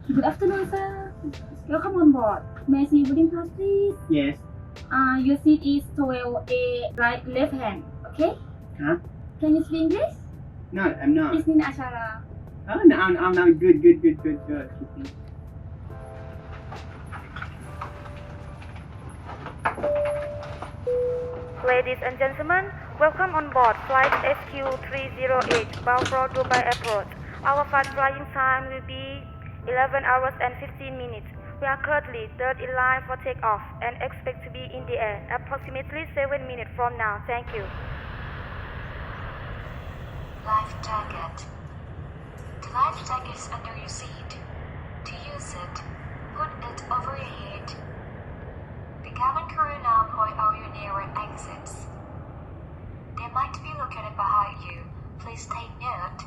Good afternoon, sir. Welcome on board. May I see your boarding pass, please? Yes. Your seat is 12A, right, left hand. Okay? Huh? Can you speak English? No, I'm not. It's Nina Ashara. Oh, no, I'm not. Good. Ladies and gentlemen, welcome on board flight SQ308 bound for Dubai Airport. Our flight flying time will be 11 hours and 15 minutes. We are currently third in line for takeoff and expect to be in the air approximately 7 minutes from now. Thank you. Life jacket. The life jacket is under your seat. To use it, put it over your head. The cabin crew now point out your nearest exits. They might be located behind you. Please take note.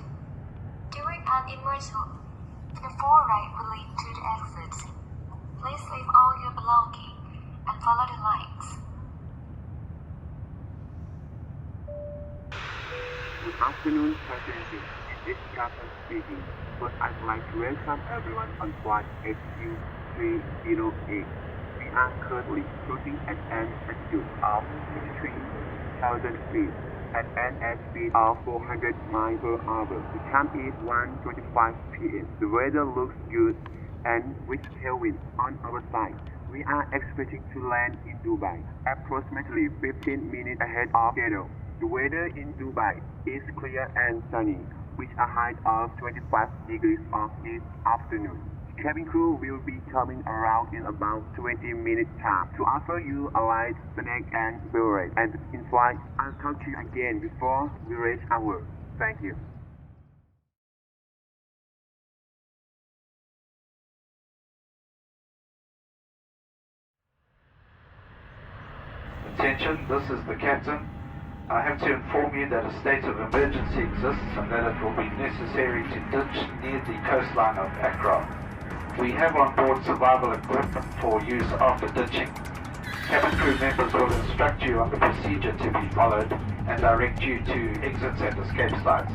During an emergency, the far right will lead to the exits. Please leave all your belongings and follow the lights. Good afternoon, passengers. This is Captain speaking. First, I'd like to welcome everyone on flight SQ308. We are currently cruising at an altitude of 63,000 feet at an airspeed of 400 miles per hour. The time is 1:25 p.m. The weather looks good and with tailwind on our side. We are expecting to land in Dubai approximately 15 minutes ahead of schedule. The weather in Dubai is clear and sunny, with a high of 25 degrees of this afternoon. The cabin crew will be coming around in about 20 minutes time to offer you a light snack and beverage. And in flight, I'll talk to you again before we reach our. Thank you. Attention, this is the captain. I have to inform you that a state of emergency exists and that it will be necessary to ditch near the coastline of Accra. We have on board survival equipment for use after ditching. Cabin crew members will instruct you on the procedure to be followed and direct you to exits and escape sites.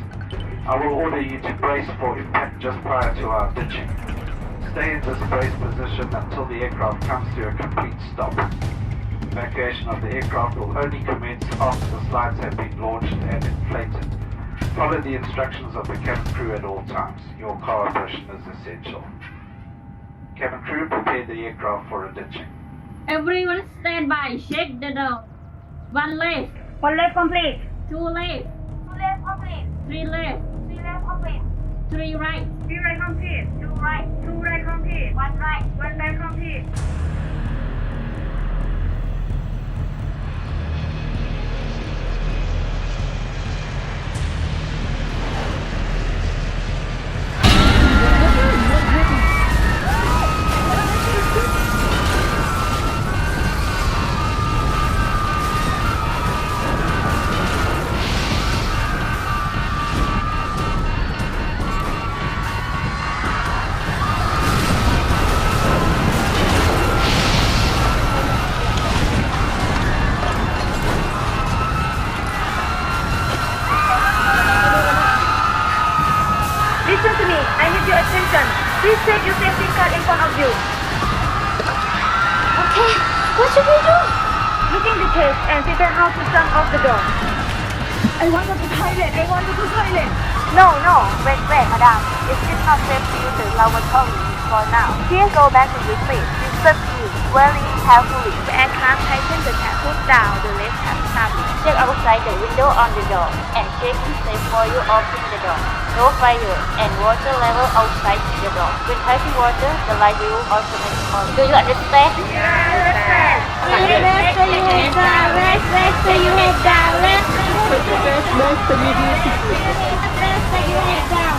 I will order you to brace for impact just prior to our ditching. Stay in this brace position until the aircraft comes to a complete stop. Evacuation of the aircraft will only commence after the slides have been launched and inflated. Follow the instructions of the cabin crew at all times. Your cooperation is essential. Cabin crew, prepare the aircraft for a ditching. Everyone stand by. Check the door. One left. One left complete. Two left. Two left complete. Three left. Three left complete. Three right. Three right complete. Two right. Two right complete. One right. One right complete. Listen to me. I need your attention. Please check your safety card in front of you. Okay. What should we do? Look in the case and prepare how to jump off the door. I want to go to toilet. No, wait, madam. It's just not safe to use the lavatory for now. Here, go back to your seat. Disturb you very carefully. The aircraft tighten the tab down the left hand side. Check outside the window on the door and check it before you open the door. No fire and water level outside the door. When having water, the light will automatically. Do you understand? Yes, Rest till you have down. Rest till you have down. Rest till you have down.